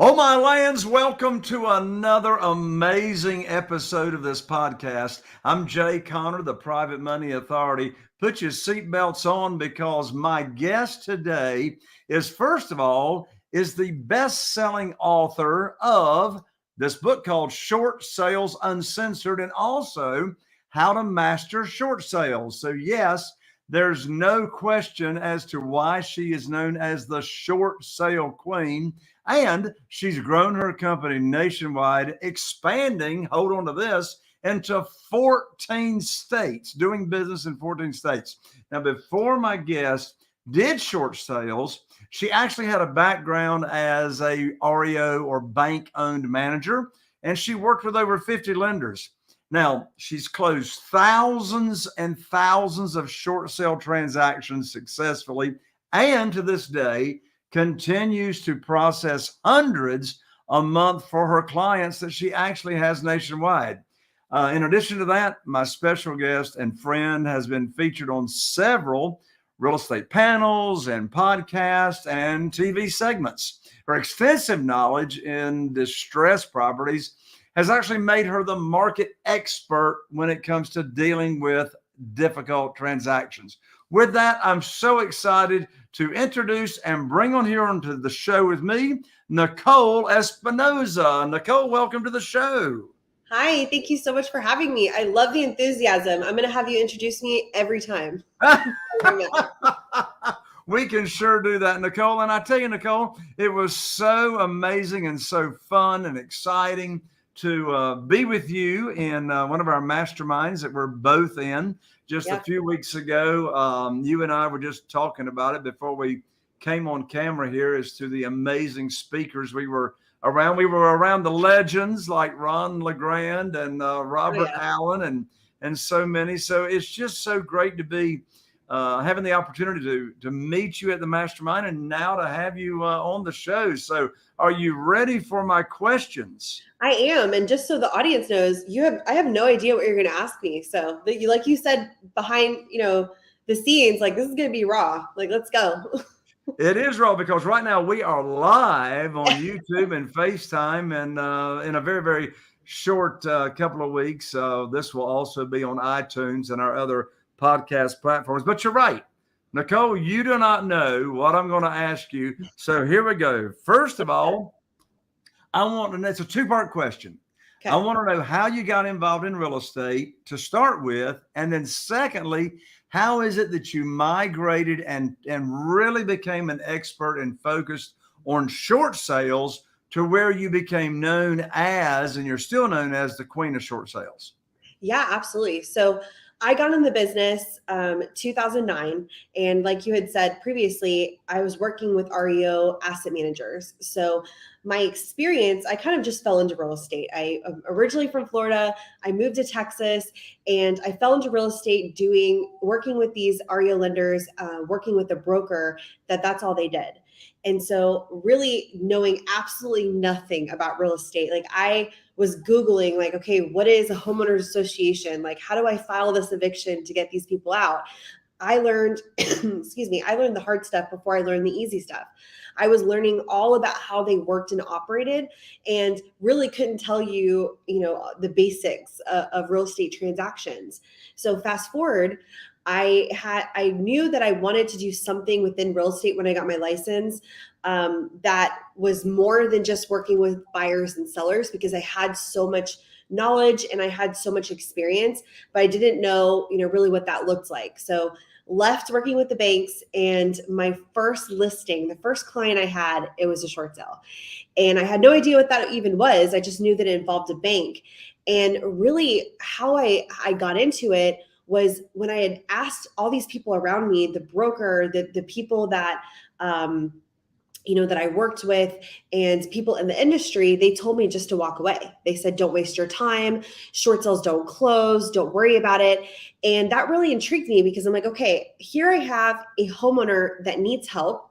Oh, my lands, welcome to another amazing episode of this podcast. I'm Jay Connor, the Private Money Authority. Put your seatbelts on because my guest today is, first of all, is the best-selling author of this book called Short Sales Uncensored and also How to Master Short Sales. So, yes, there's no question as to why she is known as the Short Sale Queen. And she's grown her company nationwide, expanding, hold on to this, into 14 states, doing business in 14 states. Now, before my guest did short sales, she actually had a background as a REO or bank-owned manager, and she worked with over 50 lenders. Now, she's closed thousands and thousands of short sale transactions successfully, and to this day, continues to process hundreds a month for her clients that she actually has nationwide. In addition to that, my special guest and friend has been featured on several real estate panels and podcasts and TV segments. Her extensive knowledge in distressed properties has actually made her the market expert when it comes to dealing with difficult transactions. With that, I'm so excited to introduce and bring on here onto the show with me, Nicole Espinosa. Nicole, welcome to the show. Hi, thank you so much for having me. I love the enthusiasm. I'm going to have you introduce me every time. We can sure do that, Nicole. And I tell you, Nicole, it was so amazing and so fun and exciting to be with you in one of our masterminds that we're both in just a few weeks ago. You and I were just talking about it before we came on camera here as to the amazing speakers we were around. We were around the legends like Ron LeGrand and Robert Allen and so many. So it's just so great to be having the opportunity to meet you at the mastermind and now to have you on the show. So are you ready for my questions? I am. And just so the audience knows, I have no idea what you're going to ask me. So like you said, behind, the scenes, like this is going to be raw. Like, let's go. It is raw because right now we are live on YouTube and FaceTime, and in a very, very short couple of weeks, this will also be on iTunes and our other podcast platforms. But you're right, Nicole, you do not know what I'm going to ask you. So here we go. First of all, I want to know, it's a two-part question. Okay. I want to know how you got involved in real estate to start with. And then secondly, how is it that you migrated and really became an expert and focused on short sales to where you became known as, and you're still known as, the queen of short sales? Yeah, absolutely. So I got in the business 2009. And like you had said previously, I was working with REO asset managers. So my experience, I kind of just fell into real estate. I originally from Florida, I moved to Texas, and I fell into real estate working with these REO lenders, working with a broker that's all they did. And so really knowing absolutely nothing about real estate, like I was Googling like, okay, what is a homeowners association? Like, how do I file this eviction to get these people out? I learned, I learned the hard stuff before I learned the easy stuff. I was learning all about how they worked and operated and really couldn't tell you, the basics of real estate transactions. So fast forward, I knew that I wanted to do something within real estate when I got my license that was more than just working with buyers and sellers, because I had so much knowledge and I had so much experience, but I didn't know, really what that looked like. So left working with the banks, and my first listing, the first client I had, it was a short sale. And I had no idea what that even was. I just knew that it involved a bank. And really how I got into it was when I had asked all these people around me, the broker, the people that, that I worked with and people in the industry, they told me just to walk away. They said, don't waste your time. Short sales don't close. Don't worry about it. And that really intrigued me because I'm like, okay, here I have a homeowner that needs help.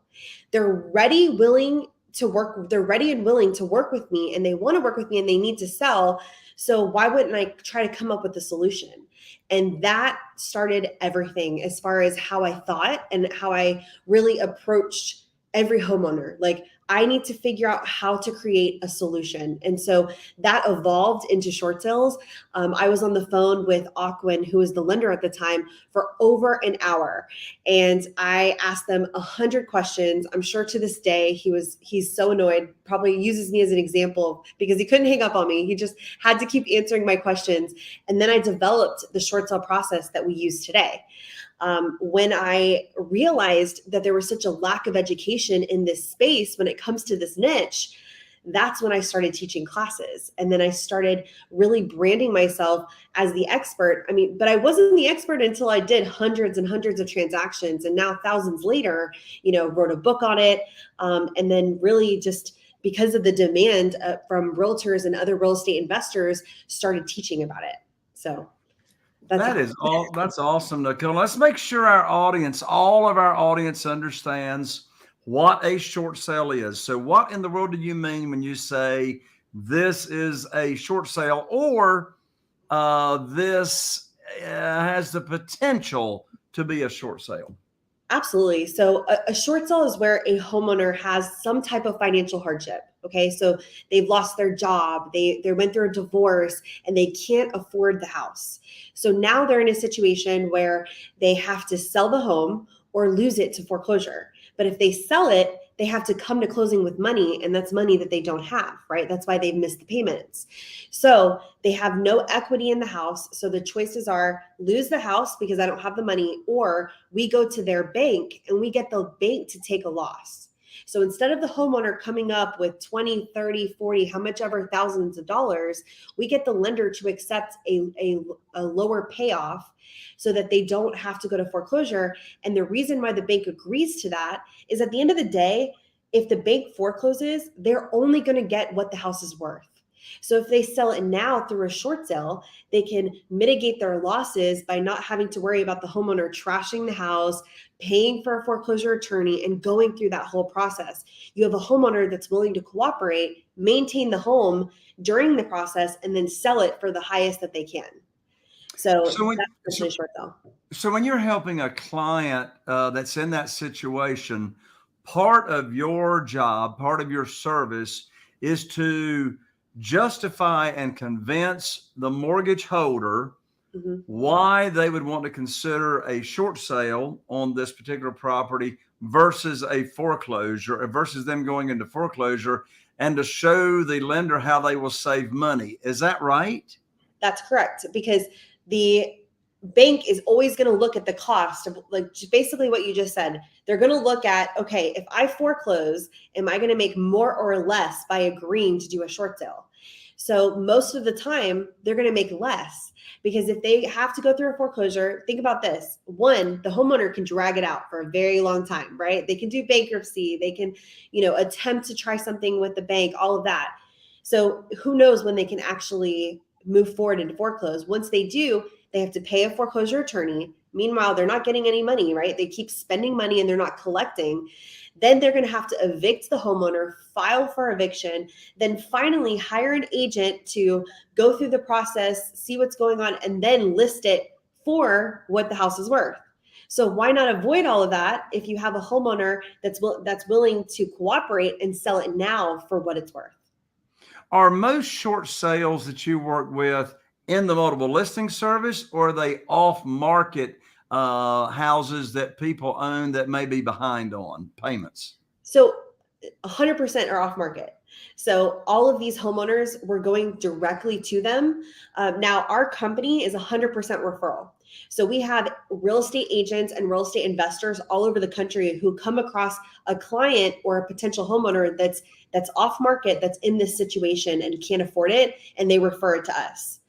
They're ready, willing to work. They're ready and willing to work with me, and they want to work with me, and they need to sell. So why wouldn't I try to come up with a solution? And that started everything as far as how I thought and how I really approached every homeowner. Like I need to figure out how to create a solution. And so that evolved into short sales. I was on the phone with Aquin, who was the lender at the time, for over an hour. And I asked them 100 questions. I'm sure to this day, he's so annoyed, probably uses me as an example because he couldn't hang up on me. He just had to keep answering my questions. And then I developed the short sale process that we use today. When I realized that there was such a lack of education in this space when it comes to this niche, that's when I started teaching classes. And then I started really branding myself as the expert. I mean, but I wasn't the expert until I did hundreds and hundreds of transactions. And now thousands later, wrote a book on it. And then really just because of the demand from realtors and other real estate investors, started teaching about it. So that's awesome, Nicole. Let's make sure all of our audience understands what a short sale is. So what in the world do you mean when you say this is a short sale, or this has the potential to be a short sale? Absolutely. So a short sale is where a homeowner has some type of financial hardship. Okay. So they've lost their job. They went through a divorce and they can't afford the house. So now they're in a situation where they have to sell the home or lose it to foreclosure. But if they sell it, they have to come to closing with money, and that's money that they don't have, right? That's why they've missed the payments. So they have no equity in the house. So the choices are lose the house because I don't have the money, or we go to their bank and we get the bank to take a loss. So instead of the homeowner coming up with 20, 30, 40, how much ever thousands of dollars, we get the lender to accept a lower payoff so that they don't have to go to foreclosure. And the reason why the bank agrees to that is at the end of the day, if the bank forecloses, they're only going to get what the house is worth. So if they sell it now through a short sale, they can mitigate their losses by not having to worry about the homeowner trashing the house, paying for a foreclosure attorney, and going through that whole process. You have a homeowner that's willing to cooperate, maintain the home during the process, and then sell it for the highest that they can. So that's essentially short sale. So when you're helping a client that's in that situation, part of your job, part of your service is to justify and convince the mortgage holder why they would want to consider a short sale on this particular property versus a foreclosure, or versus them going into foreclosure, and to show the lender how they will save money. Is that right? That's correct, because the bank is always going to look at the cost of, like, basically what you just said. They're going to look at, okay, if I foreclose, am I going to make more or less by agreeing to do a short sale? So most of the time, they're going to make less, because if they have to go through a foreclosure, think about this. One, the homeowner can drag it out for a very long time, right? They can do bankruptcy. They can, attempt to try something with the bank, all of that. So who knows when they can actually move forward and foreclose. Once they do, they have to pay a foreclosure attorney. Meanwhile, they're not getting any money, right? They keep spending money and they're not collecting. Then they're going to have to evict the homeowner, file for eviction, then finally hire an agent to go through the process, see what's going on, and then list it for what the house is worth. So why not avoid all of that if you have a homeowner that's willing to cooperate and sell it now for what it's worth? Are most short sales that you work with in the multiple listing service, or are they off market houses that people own that may be behind on payments? So 100% are off market. So all of these homeowners, we're going directly to them. Now our company is 100% referral. So we have real estate agents and real estate investors all over the country who come across a client or a potential homeowner that's off market, that's in this situation and can't afford it, and they refer it to us.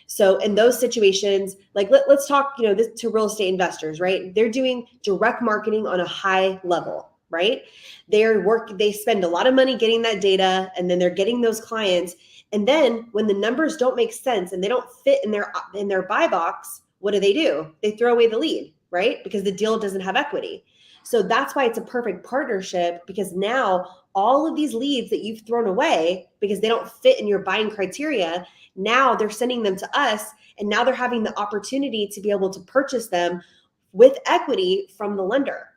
So in those situations, like let's talk, this to real estate investors, right? They're doing direct marketing on a high level, right? They spend a lot of money getting that data, and then they're getting those clients. And then when the numbers don't make sense and they don't fit in their buy box, what do? They throw away the lead, right? Because the deal doesn't have equity. So that's why it's a perfect partnership, because now all of these leads that you've thrown away because they don't fit in your buying criteria, now they're sending them to us, and now they're having the opportunity to be able to purchase them with equity from the lender.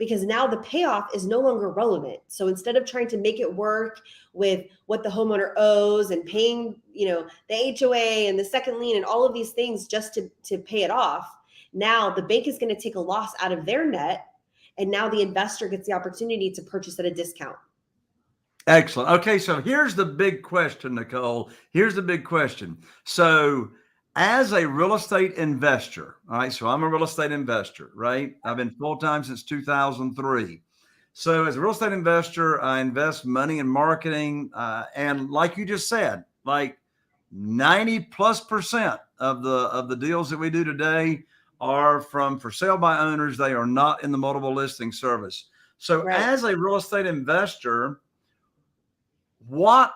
because now the payoff is no longer relevant. So instead of trying to make it work with what the homeowner owes and paying, the HOA and the second lien and all of these things just to pay it off, now the bank is going to take a loss out of their net, and now the investor gets the opportunity to purchase at a discount. Excellent. Okay, so here's the big question, Nicole. Here's the big question. So as a real estate investor, all right, so I'm a real estate investor, right? I've been full-time since 2003. So as a real estate investor, I invest money in marketing. And like you just said, like 90+% of the deals that we do today are for sale by owners. They are not in the multiple listing service. So Right. as a real estate investor, what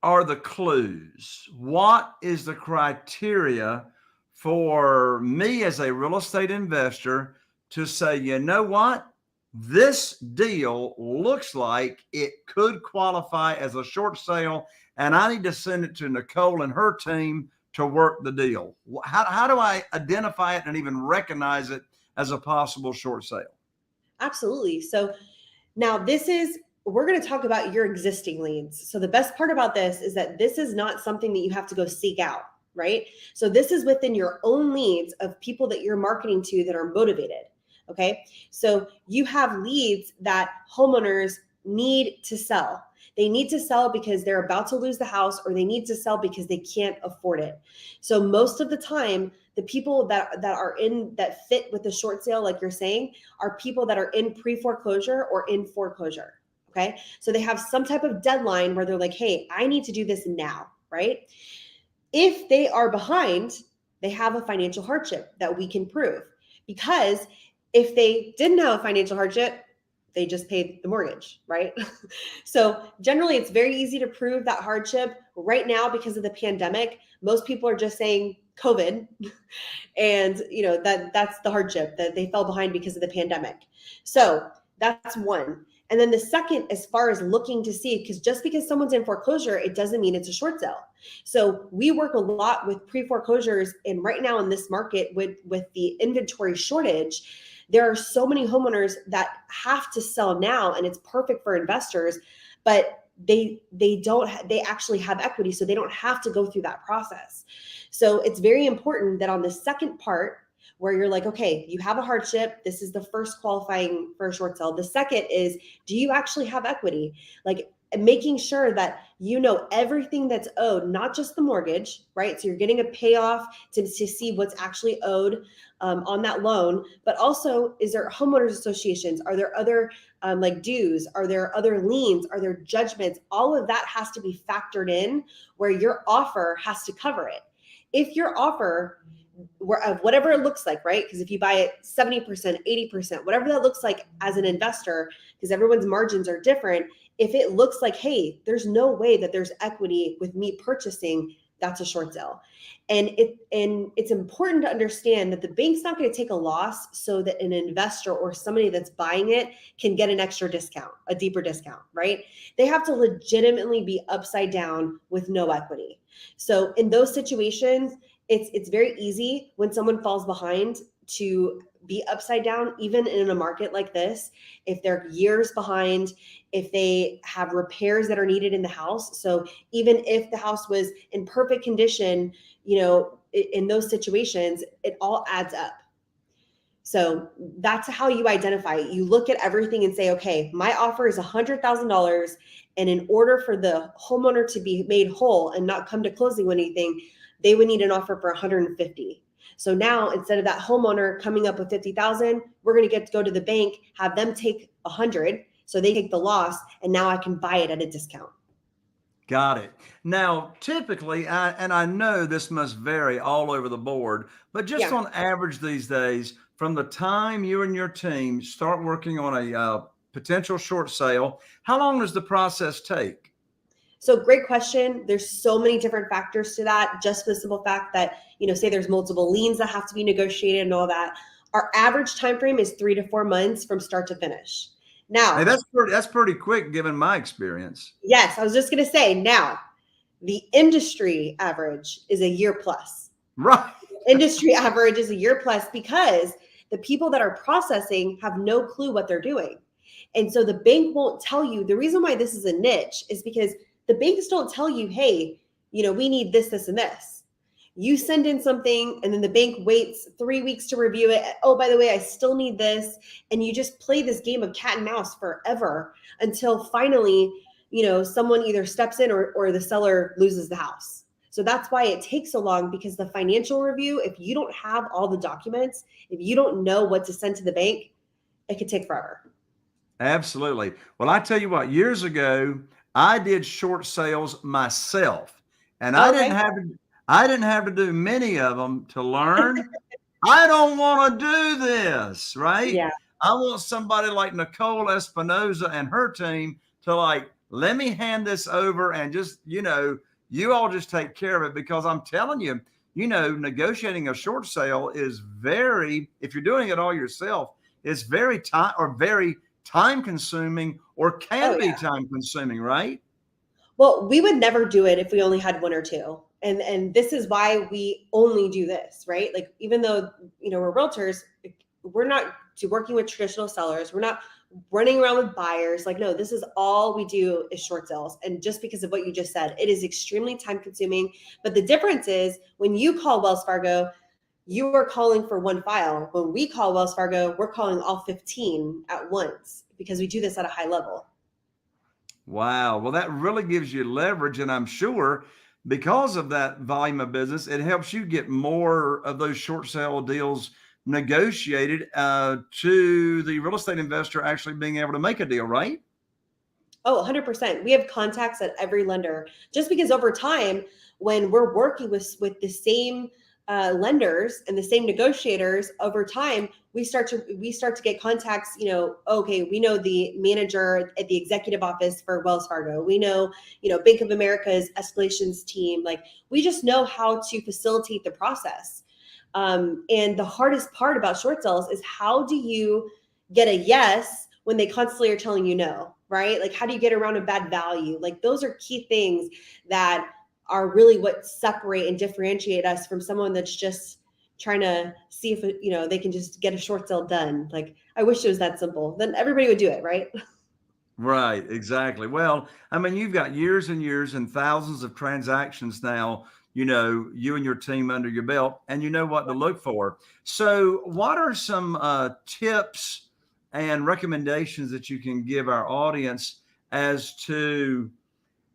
are the clues? What is the criteria for me as a real estate investor to say, you know what? This deal looks like it could qualify as a short sale, and I need to send it to Nicole and her team to work the deal. How do I identify it and even recognize it as a possible short sale? Absolutely. So now we're going to talk about your existing leads. So the best part about this is that this is not something that you have to go seek out, right? So this is within your own leads of people that you're marketing to that are motivated. Okay. So you have leads that homeowners need to sell. They need to sell because they're about to lose the house, or they need to sell because they can't afford it. So most of the time, the people that fit with the short sale, like you're saying, are people that are in pre-foreclosure or in foreclosure. Okay. So they have some type of deadline where they're like, hey, I need to do this now, right? If they are behind, they have a financial hardship that we can prove, because if they didn't have a financial hardship, they just paid the mortgage, right? So generally it's very easy to prove that hardship. Right now, because of the pandemic, most people are just saying COVID, and that's the hardship, that they fell behind because of the pandemic. So that's one. And then the second, as far as looking to see, because just because someone's in foreclosure, it doesn't mean it's a short sale. So we work a lot with pre-foreclosures, and right now in this market with the inventory shortage, there are so many homeowners that have to sell now, and it's perfect for investors, but they actually have equity, so they don't have to go through that process. So it's very important that on the second part, where you're like, okay, you have a hardship, this is the first qualifying for a short sale. The second is, do you actually have equity? Like making sure that you know everything that's owed, not just the mortgage, right? So you're getting a payoff to see what's actually owed on that loan, but also, is there homeowners associations? Are there other like dues? Are there other liens? Are there judgments? All of that has to be factored in, where your offer has to cover it. If your offer, of whatever it looks like, right? Because if you buy it 70%, 80%, whatever that looks like as an investor, because everyone's margins are different. If it looks like, hey, there's no way that there's equity with me purchasing, that's a short sale. And it's important to understand that the bank's not going to take a loss so that an investor or somebody that's buying it can get an extra discount, a deeper discount, right? They have to legitimately be upside down with no equity. So in those situations, it's very easy when someone falls behind to be upside down, even in a market like this, if they're years behind, if they have repairs that are needed in the house. So even if the house was in perfect condition, in those situations, it all adds up. So that's how you identify it. You look at everything and say, okay, my offer is $100,000. And in order for the homeowner to be made whole and not come to closing with anything, they would need an offer for 150. So now, instead of that homeowner coming up with 50,000, we're going to get to go to the bank, have them take 100. So they take the loss, and now I can buy it at a discount. Got it. Now, typically, and I know this must vary all over the board, but just on average these days, from the time you and your team start working on a potential short sale, how long does the process take? So great question. There's so many different factors to that. Just the simple fact that, say there's multiple liens that have to be negotiated and all that. Our average time frame is 3 to 4 months from start to finish. Now, hey, that's pretty quick given my experience. Yes, I was just going to say, now the industry average is a year plus. Right. Industry average is a year plus, because the people that are processing have no clue what they're doing. And so the bank won't tell you. The reason why this is a niche is because the banks don't tell you, hey, we need this, this, and this. You send in something and then the bank waits 3 weeks to review it. Oh, by the way, I still need this. And you just play this game of cat and mouse forever until finally, someone either steps in or the seller loses the house. So that's why it takes so long, because the financial review, if you don't have all the documents, if you don't know what to send to the bank, it could take forever. Absolutely. Well, I tell you what, years ago, I did short sales myself, and Okay. I didn't have to do many of them to learn. I don't want to do this, right? Yeah. I want somebody like Nicole Espinosa and her team to let me hand this over and just, you all just take care of it, because I'm telling you, negotiating a short sale is if you're doing it all yourself, it's very time consuming, or Oh, can be yeah. time consuming, right? Well, we would never do it if we only had one or two. And this is why we only do this, right? Like, even though, we're realtors, we're not working with traditional sellers. We're not running around with buyers. Like, no, this is all we do is short sales. And just because of what you just said, it is extremely time consuming. But the difference is, when you call Wells Fargo, you are calling for one file. When we call Wells Fargo, we're calling all 15 at once, because we do this at a high level. Wow. Well, that really gives you leverage. And I'm sure because of that volume of business, it helps you get more of those short sale deals negotiated to the real estate investor actually being able to make a deal, right? Oh, 100%. We have contacts at every lender, just because over time, when we're working with the same lenders and the same negotiators, over time, we start to get contacts. Okay, we know the manager at the executive office for Wells Fargo. We know, Bank of America's escalations team. Like, we just know how to facilitate the process. And the hardest part about short sales is, how do you get a yes when they constantly are telling you no, right? Like, how do you get around a bad value? Like, those are key things that are really what separate and differentiate us from someone that's just trying to see if they can just get a short sale done. Like, I wish it was that simple. Then everybody would do it, right? Right, exactly. Well, I mean, you've got years and years and thousands of transactions now, you and your team under your belt, and you know what to look for. So, what are some tips and recommendations that you can give our audience as to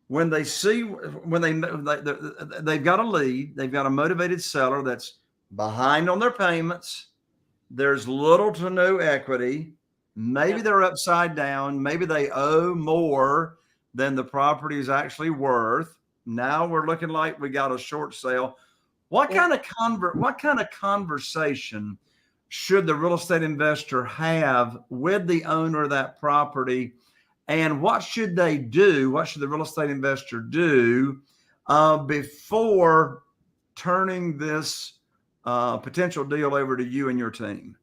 when they see, when they've got a lead, they've got a motivated seller that's behind on their payments, there's little to no equity. Maybe Yep. they're upside down. Maybe they owe more than the property is actually worth. Now we're looking like we got a short sale. Yep. What kind of conversation should the real estate investor have with the owner of that property? And what should they do? What should the real estate investor do before turning this potential deal over to you and your team?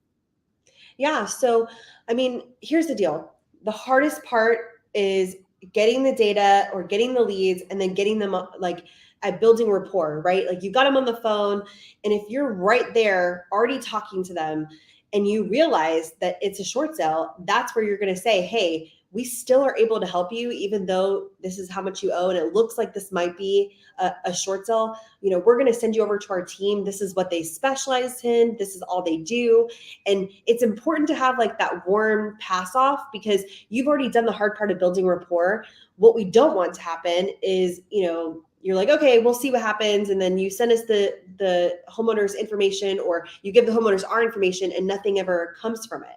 Yeah. So, I mean, here's the deal. The hardest part is getting the data or getting the leads, and then getting them like at building rapport, right? Like, you got them on the phone, and if you're right there already talking to them and you realize that it's a short sale, that's where you're going to say, hey, we still are able to help you, even though this is how much you owe. And it looks like this might be a short sale. We're going to send you over to our team. This is what they specialize in. This is all they do. And it's important to have like that warm pass off, because you've already done the hard part of building rapport. What we don't want to happen is, you're like, okay, we'll see what happens. And then you send us the homeowner's information, or you give the homeowners our information, and nothing ever comes from it.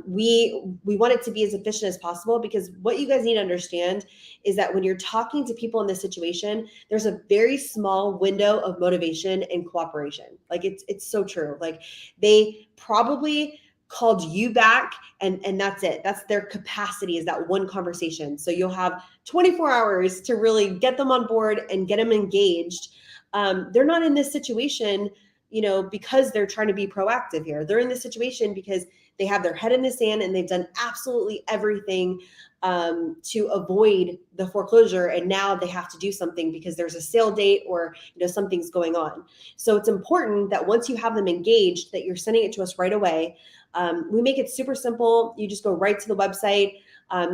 We want it to be as efficient as possible, because what you guys need to understand is that when you're talking to people in this situation, there's a very small window of motivation and cooperation. Like, it's so true. Like, they probably called you back, and that's it. That's their capacity, is that one conversation. So you'll have 24 hours to really get them on board and get them engaged. They're not in this situation, because they're trying to be proactive here. They're in this situation because they have their head in the sand and they've done absolutely everything to avoid the foreclosure, and now they have to do something because there's a sale date or something's going on. So it's important that once you have them engaged, that you're sending it to us right away. We make it super simple. You just go right to the website.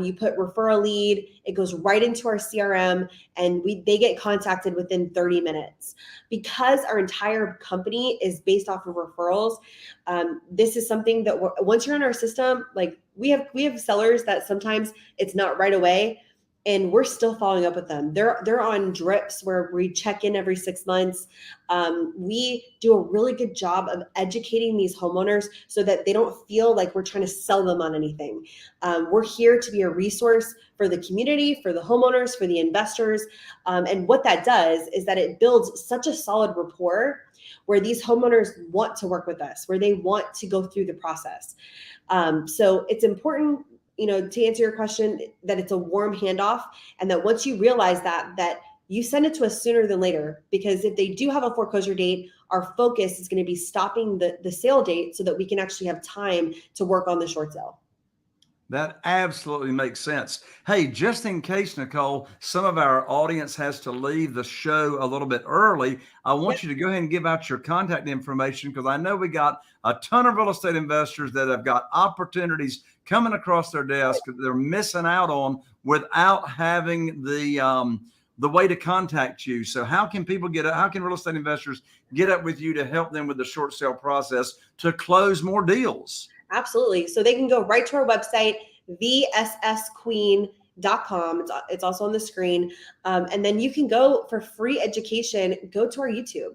You put referral lead, it goes right into our CRM, and they get contacted within 30 minutes. Because our entire company is based off of referrals, this is something that once you're in our system, like we have sellers that sometimes it's not right away, and we're still following up with them. They're on drips where we check in every 6 months. We do a really good job of educating these homeowners so that they don't feel like we're trying to sell them on anything. We're here to be a resource for the community, for the homeowners, for the investors. And what that does is that it builds such a solid rapport where these homeowners want to work with us, where they want to go through the process. So it's important, to answer your question, that it's a warm handoff, and that once you realize that you send it to us sooner than later, because if they do have a foreclosure date, our focus is going to be stopping the sale date so that we can actually have time to work on the short sale. That absolutely makes sense. Hey, just in case, Nicole, some of our audience has to leave the show a little bit early, I want you to go ahead and give out your contact information, because I know we got a ton of real estate investors that have got opportunities coming across their desk that they're missing out on without having the way to contact you. So how can real estate investors get up with you to help them with the short sale process to close more deals? Absolutely. So they can go right to our website, thessqueen.com. It's also on the screen. And then you can go for free education, go to our YouTube.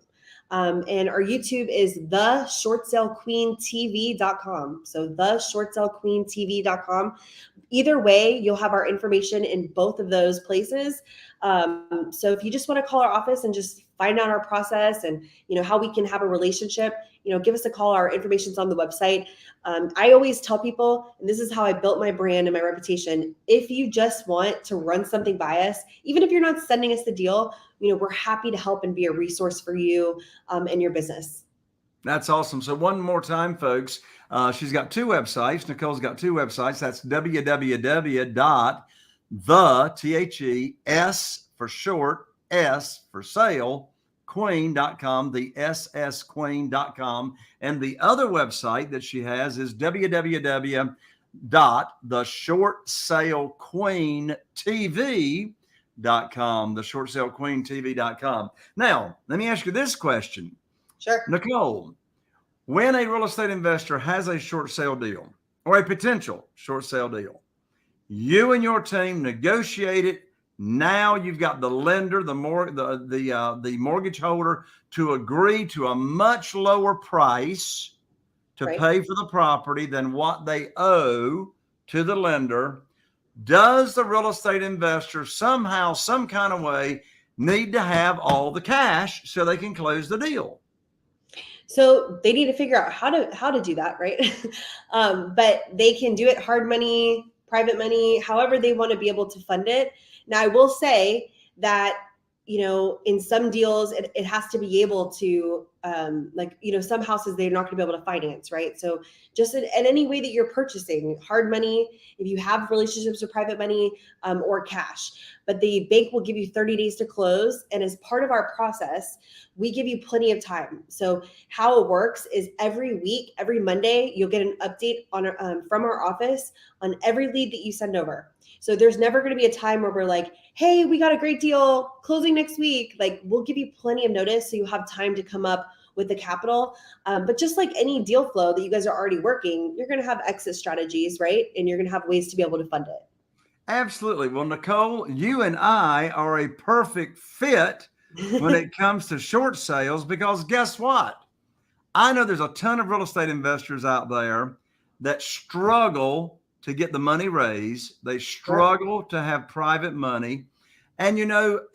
And our YouTube is theshortsalequeentv.com. So theshortsalequeentv.com. Either way, you'll have our information in both of those places. So if you just want to call our office and just find out our process and how we can have a relationship, give us a call. Our information's on the website. I always tell people, and this is how I built my brand and my reputation, if you just want to run something by us, even if you're not sending us the deal, we're happy to help and be a resource for you and your business. That's awesome. So one more time, folks, she's got two websites. Nicole's got two websites. That's www.S for short, S for sale, queen.com, the ssqueen.com. And the other website that she has is www.theshortsalequeentv.com, theshortsalequeentv.com. Now, let me ask you this question. Sure. Nicole, when a real estate investor has a short sale deal or a potential short sale deal, you and your team negotiate it. Now you've got the lender, the mortgage holder to agree to a much lower price to pay for the property than what they owe to the lender. Does the real estate investor somehow, some kind of way, need to have all the cash so they can close the deal? So they need to figure out how to do that, right? But they can do it hard money, private money, however they want to be able to fund it. Now, I will say that, in some deals, it has to be able to, some houses, they're not going to be able to finance, right? So just in any way that you're purchasing, hard money, if you have relationships with private money or cash, but the bank will give you 30 days to close. And as part of our process, we give you plenty of time. So how it works is every week, every Monday, you'll get an update from our office on every lead that you send over. So there's never going to be a time where we're like, hey, we got a great deal closing next week. Like, we'll give you plenty of notice so you have time to come up with the capital. But just like any deal flow that you guys are already working, you're going to have exit strategies, right? And you're going to have ways to be able to fund it. Absolutely. Well, Nicole, you and I are a perfect fit when it comes to short sales, because guess what? I know there's a ton of real estate investors out there that struggle to get the money raised. They struggle to have private money. And,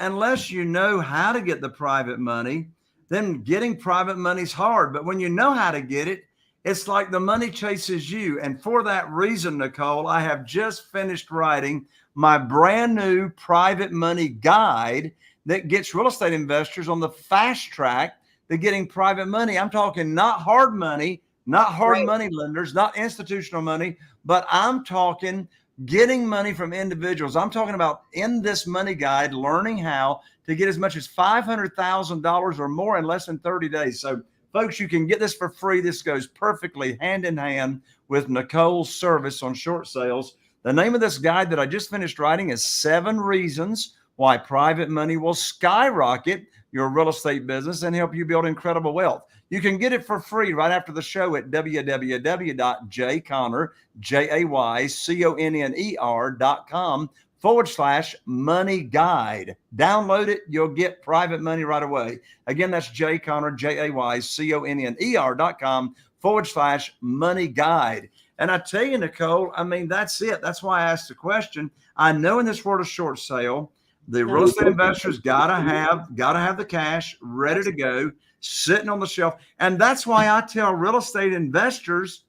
unless you know how to get the private money, then getting private money is hard. But when you know how to get it, it's like the money chases you. And for that reason, Nicole, I have just finished writing my brand new private money guide that gets real estate investors on the fast track to getting private money. I'm talking not hard money, not hard money lenders, not institutional money, but I'm talking getting money from individuals. I'm talking about in this money guide, learning how to get as much as $500,000 or more in less than 30 days. So, folks, you can get this for free. This goes perfectly hand in hand with Nicole's service on short sales. The name of this guide that I just finished writing is 7 Reasons Why Private Money Will Skyrocket Your Real Estate Business and Help You Build Incredible Wealth. You can get it for free right after the show at www.jayconner.com/money guide. Download it. You'll get private money right away. Again, that's jayconner.com/money guide. And I tell you, Nicole, I mean, that's it. That's why I asked the question. I know in this world of short sale, the real estate investors gotta have the cash ready to go, sitting on the shelf. And that's why I tell real estate investors,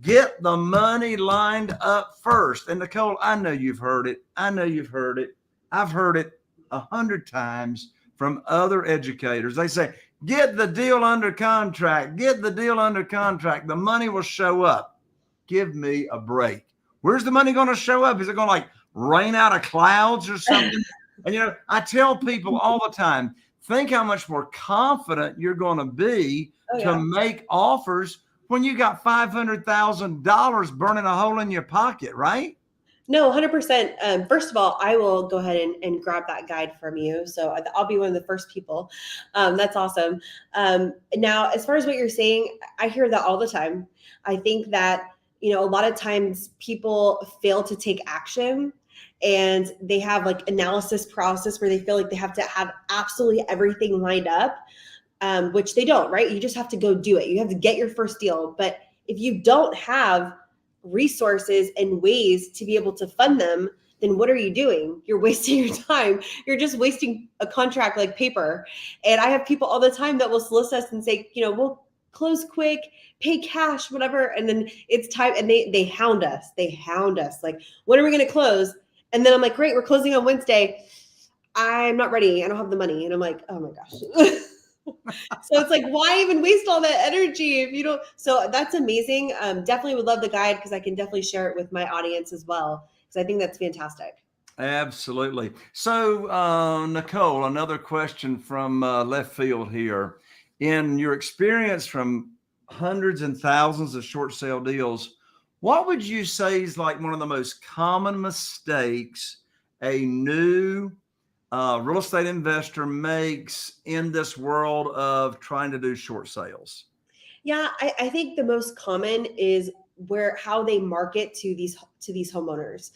get the money lined up first. And Nicole, I know you've heard it. I've heard it 100 times from other educators. They say, get the deal under contract. The money will show up. Give me a break. Where's the money going to show up? Is it going to like rain out of clouds or something? And, I tell people all the time, think how much more confident you're going to be to make offers when you got $500,000 burning a hole in your pocket, right? No, 100%. First of all, I will go ahead and grab that guide from you. So I'll be one of the first people. That's awesome. Now, as far as what you're saying, I hear that all the time. I think that, a lot of times people fail to take action. And they have like analysis process where they feel like they have to have absolutely everything lined up, which they don't, right? You just have to go do it. You have to get your first deal. But if you don't have resources and ways to be able to fund them, then what are you doing? You're wasting your time. You're just wasting a contract like paper. And I have people all the time that will solicit us and say, we'll close quick, pay cash, whatever. And then it's time. And they hound us. Like, when are we going to close? And then I'm like, great, we're closing on Wednesday. I'm not ready. I don't have the money. And I'm like, oh my gosh. So it's like, why even waste all that energy if you don't? So that's amazing. Definitely would love the guide because I can definitely share it with my audience as well, because I think that's fantastic. Absolutely. So, Nicole, another question from left field here. In your experience from hundreds and thousands of short sale deals, what would you say is like one of the most common mistakes a new real estate investor makes in this world of trying to do short sales? Yeah, I think the most common is how they market to these homeowners.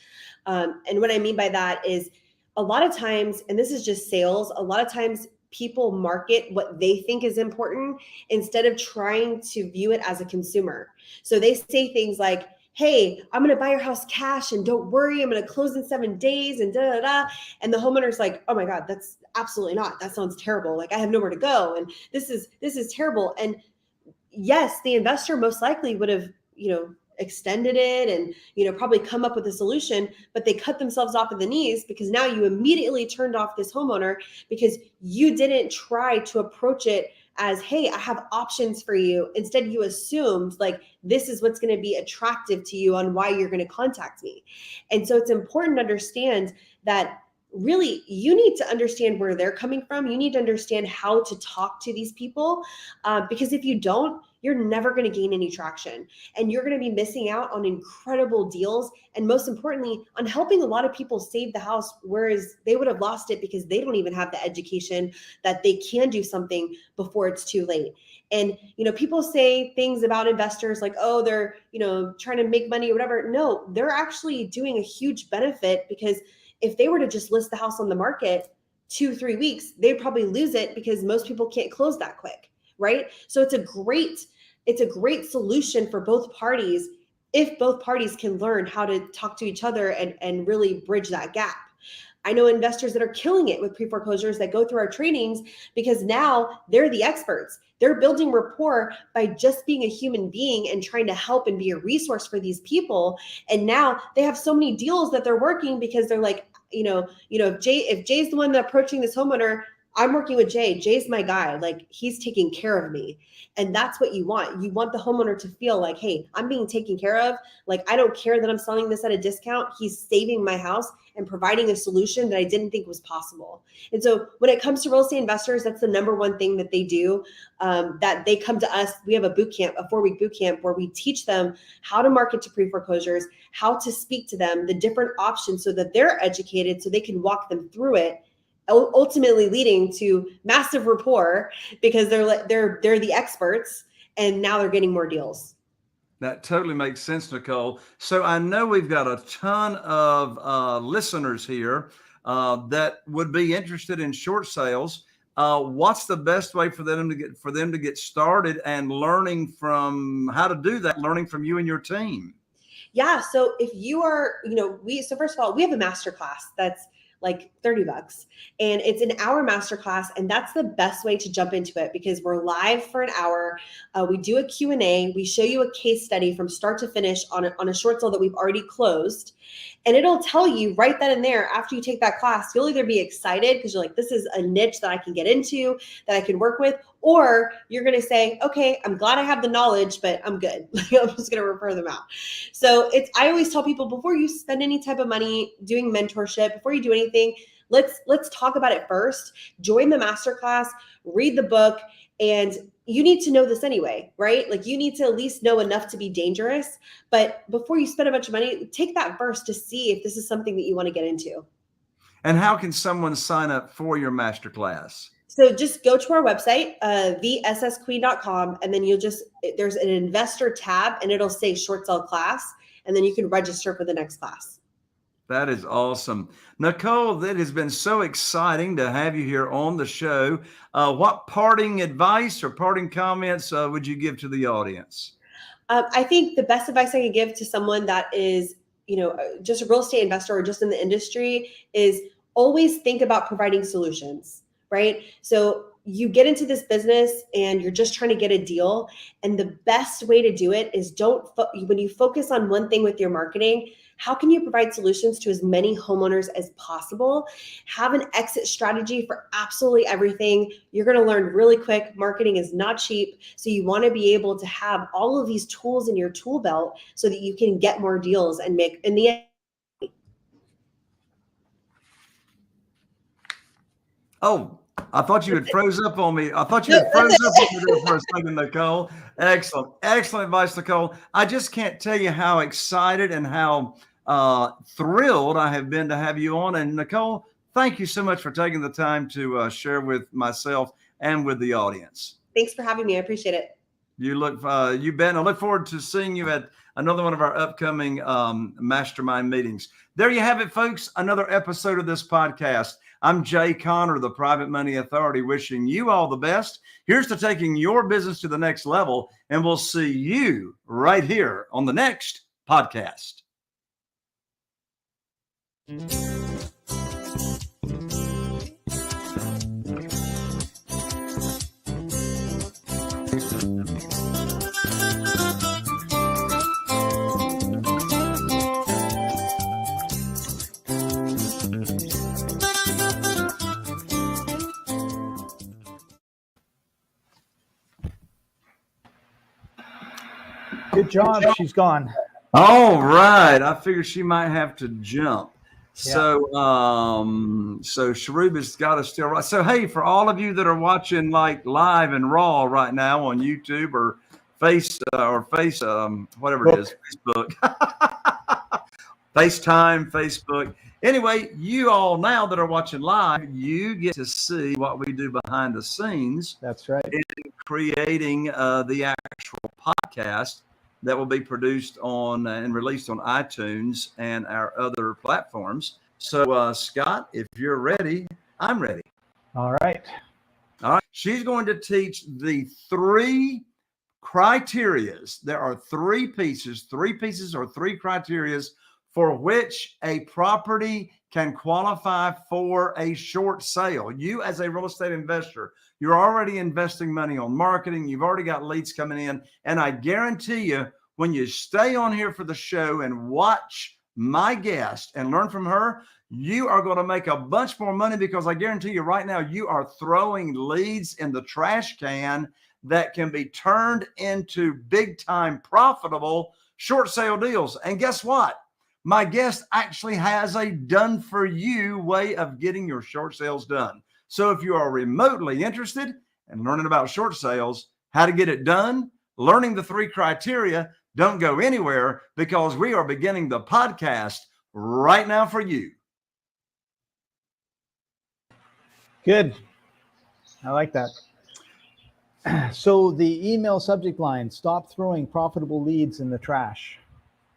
And what I mean by that is a lot of times, and this is just sales, a lot of times people market what they think is important instead of trying to view it as a consumer. So they say things like, hey, I'm going to buy your house cash and don't worry, I'm going to close in 7 days and da da da. And the homeowner's like, oh my God, that's absolutely not. That sounds terrible. Like, I have nowhere to go. And this is terrible. And yes, the investor most likely would have, extended it and, probably come up with a solution, but they cut themselves off at the knees because now you immediately turned off this homeowner because you didn't try to approach it as, hey, I have options for you. Instead, you assumed like, this is what's going to be attractive to you on why you're going to contact me. And so it's important to understand that really you need to understand where they're coming from. You need to understand how to talk to these people because if you don't, you're never going to gain any traction and you're going to be missing out on incredible deals. And most importantly, on helping a lot of people save the house, whereas they would have lost it because they don't even have the education that they can do something before it's too late. And, people say things about investors like, oh, they're, trying to make money or whatever. No, they're actually doing a huge benefit because if they were to just list the house on the market 2-3 weeks, they'd probably lose it because most people can't close that quick. Right. So it's a great solution for both parties if both parties can learn how to talk to each other and really bridge that gap. I know investors that are killing it with pre-foreclosures that go through our trainings because now they're the experts. They're building rapport by just being a human being and trying to help and be a resource for these people. And now they have so many deals that they're working because they're like, if Jay's the one that approaching this homeowner, I'm working with Jay. Jay's my guy. Like, he's taking care of me. And that's what you want. You want the homeowner to feel like, hey, I'm being taken care of. Like, I don't care that I'm selling this at a discount. He's saving my house and providing a solution that I didn't think was possible. And so when it comes to real estate investors, that's the number one thing that they do, that they come to us. We have a boot camp, a 4-week boot camp where we teach them how to market to pre-foreclosures, how to speak to them, the different options so that they're educated so they can walk them through it, ultimately leading to massive rapport because they're the experts, and now they're getting more deals. That totally makes sense, Nicole. So I know we've got a ton of listeners here that would be interested in short sales. What's the best way for them to get started and learning from how to do that, learning from you and your team? Yeah. So if you are, so first of all, we have a masterclass that's like $30, and it's an hour masterclass. And that's the best way to jump into it because we're live for an hour. We do a Q&A. We show you a case study from start to finish on a short sale that we've already closed. And it'll tell you right then and there, after you take that class, you'll either be excited because you're like, this is a niche that I can get into, that I can work with, or you're going to say, okay, I'm glad I have the knowledge, but I'm good. I'm just going to refer them out. So I always tell people, before you spend any type of money doing mentorship, before you do anything, let's talk about it first. Join the masterclass, read the book, and you need to know this anyway, right? Like, you need to at least know enough to be dangerous. But before you spend a bunch of money, take that first to see if this is something that you want to get into. And how can someone sign up for your masterclass? So just go to our website, thessqueen.com, and then there's an investor tab and it'll say short sale class. And then you can register for the next class. That is awesome. Nicole, that has been so exciting to have you here on the show. What parting advice or parting comments would you give to the audience? I think the best advice I can give to someone that is, just a real estate investor or just in the industry is always think about providing solutions, right? So you get into this business and you're just trying to get a deal. And the best way to do it is when you focus on one thing with your marketing, how can you provide solutions to as many homeowners as possible? Have an exit strategy for absolutely everything. You're going to learn really quick. Marketing is not cheap. So you want to be able to have all of these tools in your tool belt so that you can get more deals and make in the end. Oh, I thought you had froze up on me. I thought you had froze up on me there for a second, Nicole. Excellent. Excellent advice, Nicole. I just can't tell you how excited and how thrilled I have been to have you on. And Nicole, thank you so much for taking the time to share with myself and with the audience. Thanks for having me. I appreciate it. You bet. I look forward to seeing you at another one of our upcoming mastermind meetings. There you have it, folks. Another episode of this podcast. I'm Jay Connor, the Private Money Authority, wishing you all the best. Here's to taking your business to the next level, and we'll see you right here on the next podcast. Good job. She's gone. All right. I figured she might have to jump. Yeah. So Sharuba's got us still right. So, hey, for all of you that are watching like live and raw right now on YouTube or whatever it is, Facebook, FaceTime, Facebook. Anyway, you all now that are watching live, you get to see what we do behind the scenes. That's right. In creating the actual podcast that will be produced on and released on iTunes and our other platforms. So, Scott, if you're ready, I'm ready. All right. All right. She's going to teach the 3 criterias. There are 3 pieces or 3 criterias for which a property can qualify for a short sale. You as a real estate investor, you're already investing money on marketing. You've already got leads coming in. And I guarantee you, when you stay on here for the show and watch my guest and learn from her, you are going to make a bunch more money, because I guarantee you right now, you are throwing leads in the trash can that can be turned into big time profitable short sale deals. And guess what? My guest actually has a done for you way of getting your short sales done. So if you are remotely interested in learning about short sales, how to get it done, learning the 3 criteria, don't go anywhere, because we are beginning the podcast right now for you. Good. I like that. So the email subject line, stop throwing profitable leads in the trash.